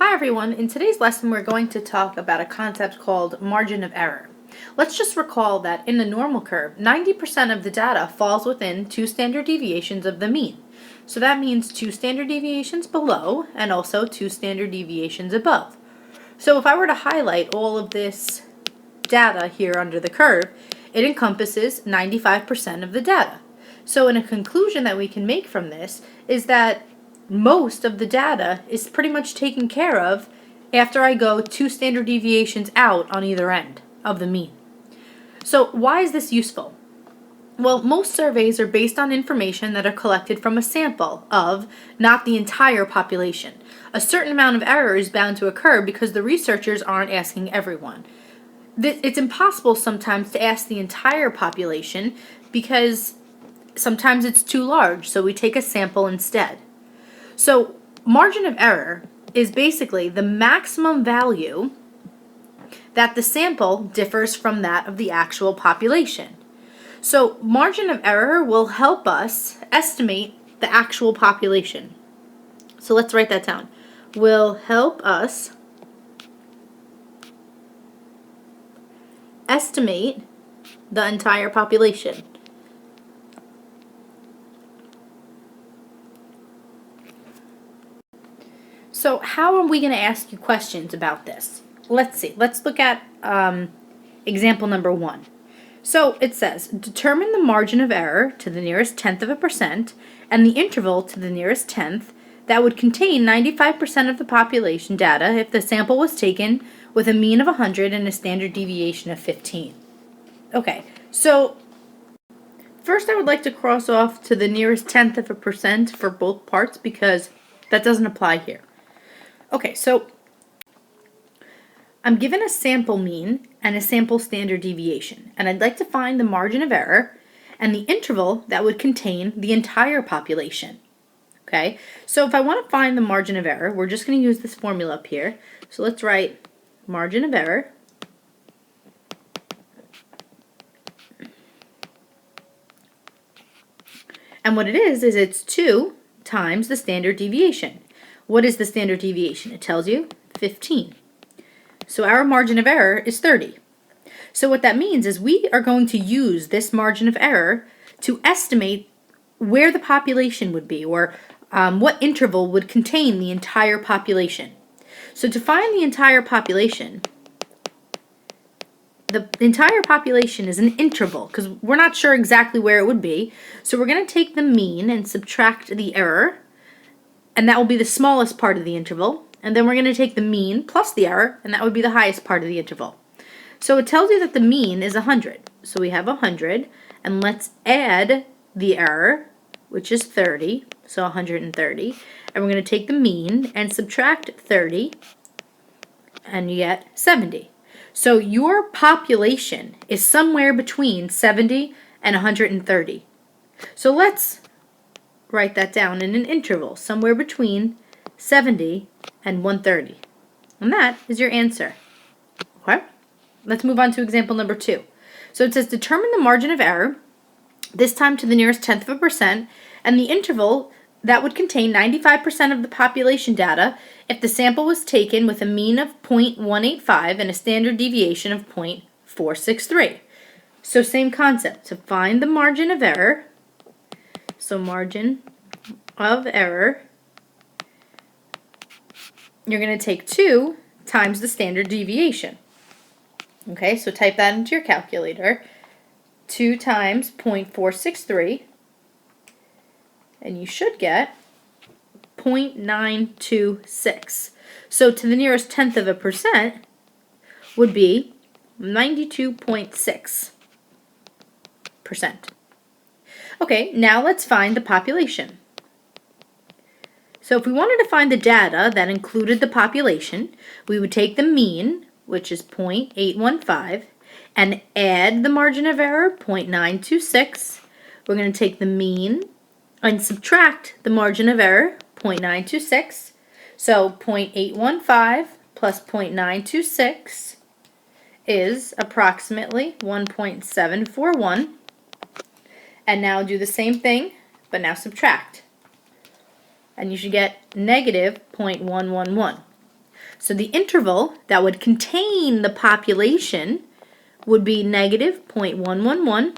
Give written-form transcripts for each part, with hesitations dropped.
Hi everyone, in today's lesson we're going to talk about a concept called margin of error. Let's just recall that in the normal curve, 90% of the data falls within 2 standard deviations of the mean. So that means 2 standard deviations below and also 2 standard deviations above. So if I were to highlight all of this data here under the curve, it encompasses 95% of the data. So in a conclusion that we can make from this is that most of the data is pretty much taken care of after I go 2 standard deviations out on either end of the mean. So why is this useful? Well, most surveys are based on information that are collected from a sample of, not the entire population. A certain amount of error is bound to occur because the researchers aren't asking everyone. It's impossible sometimes to ask the entire population because sometimes it's too large, so we take a sample instead. So margin of error is basically the maximum value that the sample differs from that of the actual population. So margin of error will help us estimate the actual population. So let's write that down. Will help us estimate the entire population. So how are we going to ask you questions about this? Let's see. Let's look at example number 1. So it says, determine the margin of error to the nearest 1/10 of a percent and the interval to the nearest 1/10 that would contain 95% of the population data if the sample was taken with a mean of 100 and a standard deviation of 15. Okay, so first I would like to cross off to the nearest 1/10 of a percent for both parts because that doesn't apply here. Okay, so I'm given a sample mean and a sample standard deviation, and I'd like to find the margin of error and the interval that would contain the entire population. Okay, so if I want to find the margin of error, we're just going to use this formula up here. So let's write margin of error and what it is it's 2 times the standard deviation. What is the standard deviation? It tells you 15. So our margin of error is 30. So what that means is we are going to use this margin of error to estimate where the population would be, or what interval would contain the entire population. So to find the entire population is an interval because we're not sure exactly where it would be. So we're going to take the mean and subtract the error, and that will be the smallest part of the interval. And then we're going to take the mean plus the error, and that would be the highest part of the interval. So it tells you that the mean is 100. So we have 100, and let's add the error, which is 30, so 130. And we're going to take the mean and subtract 30, and you get 70. So your population is somewhere between 70 and 130. So let's write that down in an interval, somewhere between 70 and 130. And that is your answer. Okay? Let's move on to example number 2. So it says determine the margin of error, this time to the nearest 1/10 of a percent, and the interval that would contain 95% of the population data if the sample was taken with a mean of 0.185 and a standard deviation of 0.463. So same concept. To find the margin of error, so margin of error, you're going to take 2 times the standard deviation. Okay, so type that into your calculator. 2 times 0.463, and you should get 0.926. So to the nearest 1/10 of a percent would be 92.6%. Okay, now let's find the population. So if we wanted to find the data that included the population, we would take the mean, which is 0.815, and add the margin of error, 0.926. We're going to take the mean and subtract the margin of error, 0.926. So 0.815 plus 0.926 is approximately 1.741. And now do the same thing, but now subtract. And you should get negative 0.111. So the interval that would contain the population would be negative 0.111,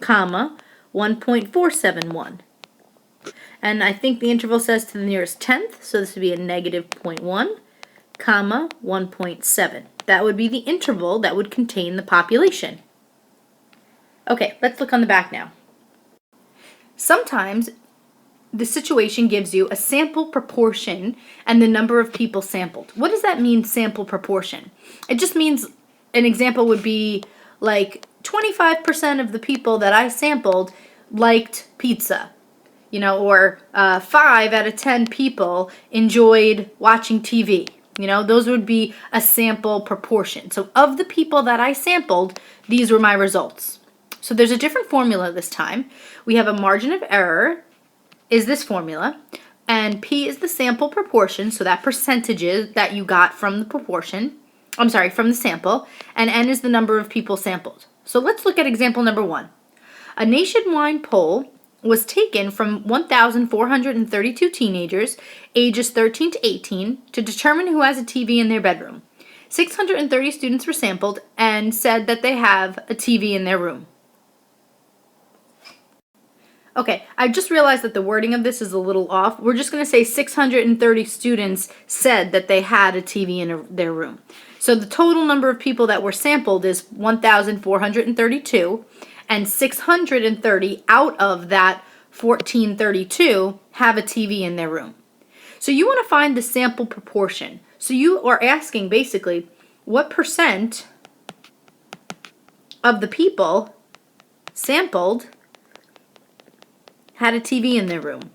comma, 1.471. And I think the interval says to the nearest tenth, so this would be a negative 0.1, comma, 1.7. That would be the interval that would contain the population. Okay, let's look on the back now. Sometimes the situation gives you a sample proportion and the number of people sampled. What does that mean, sample proportion? It just means an example would be like 25% of the people that I sampled liked pizza, or 5 out of 10 people enjoyed watching TV. Those would be a sample proportion. So of the people that I sampled, these were my results. So there's a different formula this time. We have a margin of error is this formula, and P is the sample proportion, so that percentages that you got from the from the sample, and N is the number of people sampled. So let's look at example number 1. A nationwide poll was taken from 1,432 teenagers ages 13 to 18 to determine who has a TV in their bedroom. 630 students were sampled and said that they have a TV in their room. Okay, I just realized that the wording of this is a little off. We're just going to say 630 students said that they had a TV in their room. So the total number of people that were sampled is 1,432, and 630 out of that 1,432 have a TV in their room. So you want to find the sample proportion. So you are asking basically what percent of the people sampled had a TV in their room.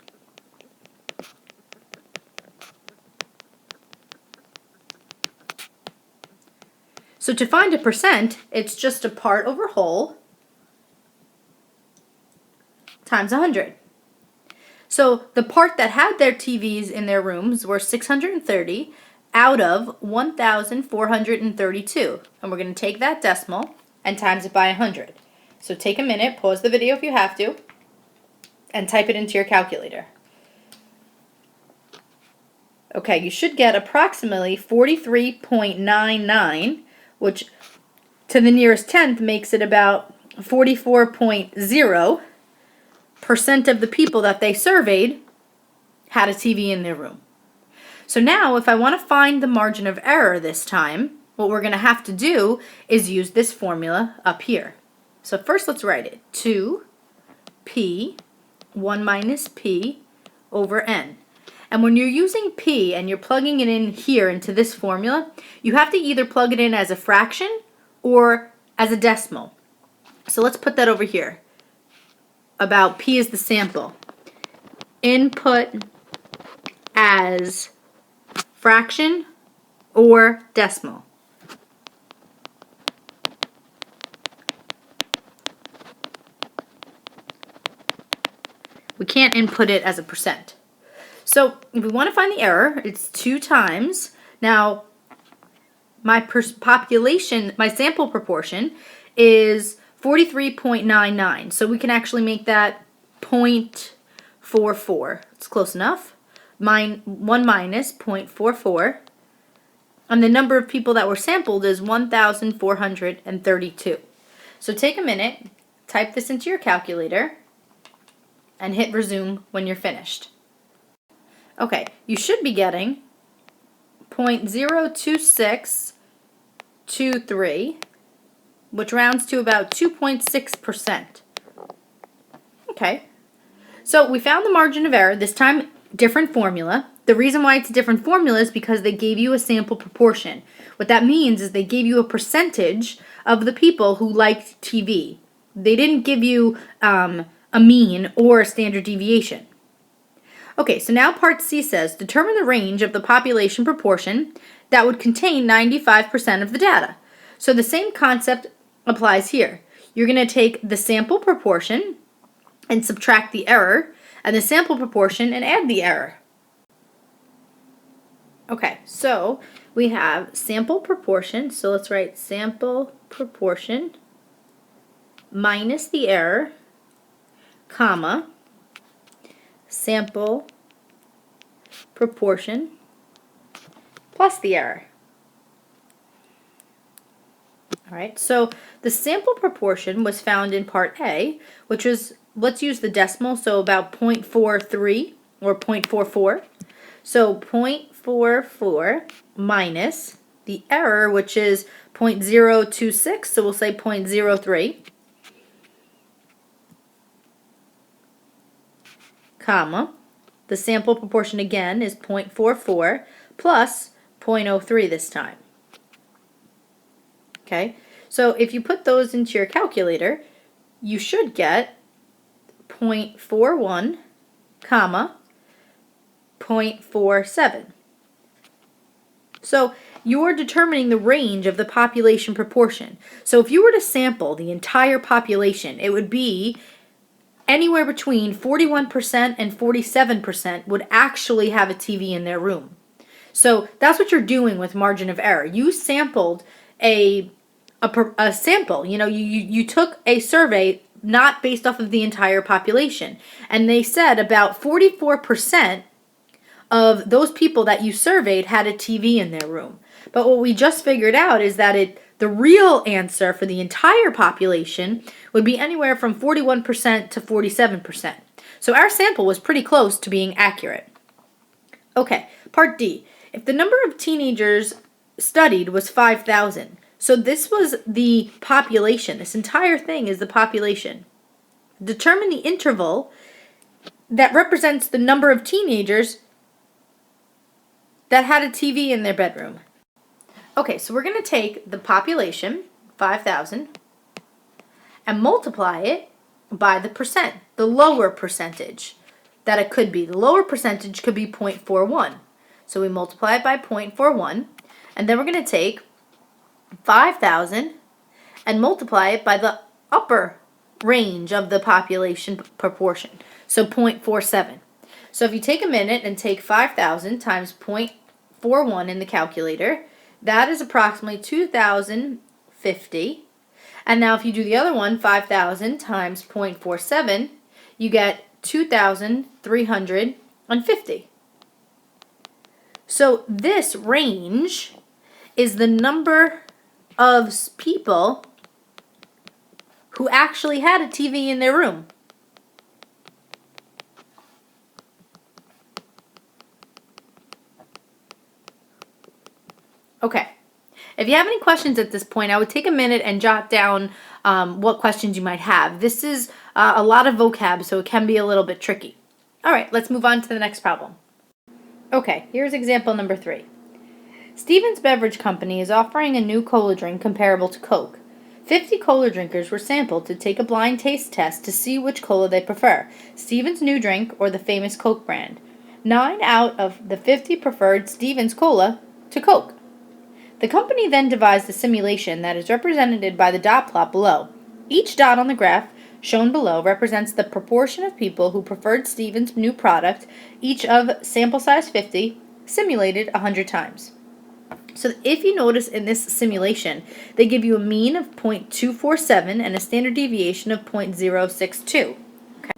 So to find a percent, it's just a part over whole times 100. So the part that had their TVs in their rooms were 630 out of 1,432. And we're going to take that decimal and times it by 100. So take a minute, pause the video if you have to, and type it into your calculator. Okay, you should get approximately 43.99, which to the nearest tenth makes it about 44.0% of the people that they surveyed had a TV in their room. So now if I want to find the margin of error this time, what we're going to have to do is use this formula up here. So first let's write it. 2p 1 minus p over n. And when you're using p and you're plugging it in here into this formula, you have to either plug it in as a fraction or as a decimal. So let's put that over here. About p is the sample. Input as fraction or decimal. We can't input it as a percent. So if we want to find the error, it's 2 times. Now, my sample proportion is 43.99. So we can actually make that 0.44. It's close enough. 1 minus 0.44. And the number of people that were sampled is 1,432. So take a minute, type this into your calculator, and hit resume when you're finished. Okay, you should be getting 0.02623, which rounds to about 2.6%. Okay, so we found the margin of error, this time different formula. The reason why it's a different formula is because they gave you a sample proportion. What that means is they gave you a percentage of the people who liked TV. They didn't give you a mean or a standard deviation. Okay, so now part C says, determine the range of the population proportion that would contain 95% of the data. So the same concept applies here. You're going to take the sample proportion and subtract the error, and the sample proportion and add the error. Okay, so we have sample proportion, so let's write sample proportion minus the error, comma, sample proportion plus the error. All right, so the sample proportion was found in part A, which was, let's use the decimal, so about 0.43 or 0.44. So 0.44 minus the error, which is 0.026, so we'll say 0.03, comma, the sample proportion again is 0.44 plus 0.03 this time. Okay, so if you put those into your calculator, you should get 0.41, comma, 0.47. So you're determining the range of the population proportion. So if you were to sample the entire population, it would be anywhere between 41% and 47% would actually have a TV in their room. So that's what you're doing with margin of error. You sampled a sample. You took a survey not based off of the entire population. And they said about 44% of those people that you surveyed had a TV in their room. But what we just figured out is that the real answer for the entire population would be anywhere from 41% to 47%. So our sample was pretty close to being accurate. Okay, part D. If the number of teenagers studied was 5,000, so this was the population. This entire thing is the population. Determine the interval that represents the number of teenagers that had a TV in their bedroom. Okay, so we're going to take the population, 5,000, and multiply it by the percent, the lower percentage that it could be. The lower percentage could be 0.41. So we multiply it by 0.41, and then we're going to take 5,000 and multiply it by the upper range of the population proportion, so 0.47. So if you take a minute and take 5,000 times 0.41 in the calculator, that is approximately 2,050. And now if you do the other one, 5,000 times 0.47, you get 2,350. So this range is the number of people who actually had a TV in their room. Okay. If you have any questions at this point, I would take a minute and jot down what questions you might have. This is a lot of vocab, so it can be a little bit tricky. All right, let's move on to the next problem. Okay, here's example number 3. Stevens Beverage Company is offering a new cola drink comparable to Coke. 50 cola drinkers were sampled to take a blind taste test to see which cola they prefer, Stevens' new drink or the famous Coke brand. 9 out of the 50 preferred Stevens Cola to Coke. The company then devised a simulation that is represented by the dot plot below. Each dot on the graph shown below represents the proportion of people who preferred Stevens' new product, each of sample size 50, simulated 100 times. So if you notice in this simulation, they give you a mean of 0.247 and a standard deviation of 0.062. Okay.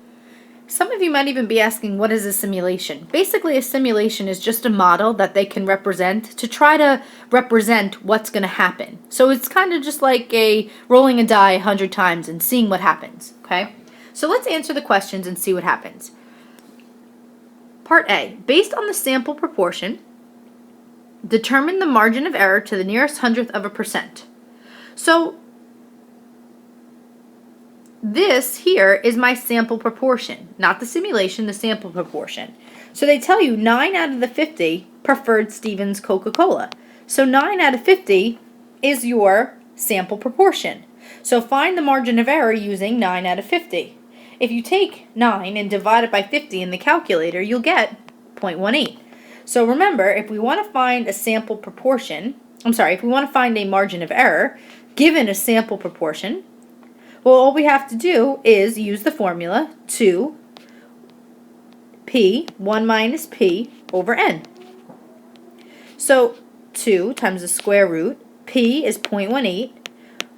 Some of you might even be asking, what is a simulation? Basically, a simulation is just a model that they can represent to try to represent what's going to happen. So it's kind of just like rolling a die 100 times and seeing what happens. Okay. So let's answer the questions and see what happens. Part A, based on the sample proportion, determine the margin of error to the nearest hundredth of a percent. So this here is my sample proportion, not the simulation, the sample proportion. So they tell you 9 out of the 50 preferred Stevens Coca-Cola. So 9 out of 50 is your sample proportion. So find the margin of error using 9 out of 50. If you take 9 and divide it by 50 in the calculator, you'll get 0.18. So remember, if we want to find a sample proportion, if we want to find a margin of error given a sample proportion, well, all we have to do is use the formula 2p, 1 minus p over n. So 2 times the square root, p is 0.18,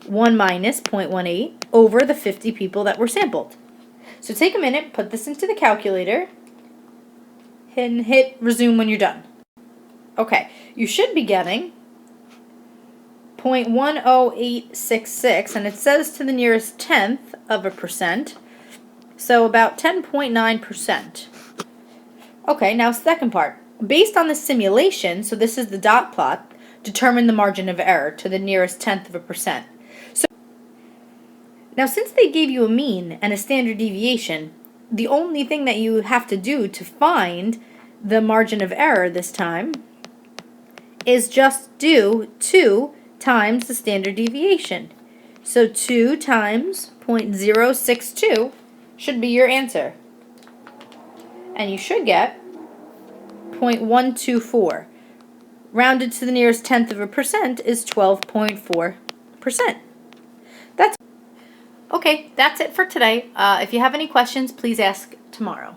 1 minus 0.18 over the 50 people that were sampled. So take a minute, put this into the calculator, and hit resume when you're done. Okay, you should be getting 0.10866, and it says to the nearest tenth of a percent, so about 10.9%. Okay, now second part. Based on the simulation, so this is the dot plot, determine the margin of error to the nearest tenth of a percent. So now since they gave you a mean and a standard deviation, the only thing that you have to do to find the margin of error this time is just do 2 times the standard deviation. So 2 times 0.062 should be your answer. And you should get 0.124. Rounded to the nearest tenth of a percent is 12.4%. That's okay, that's it for today. If you have any questions, please ask tomorrow.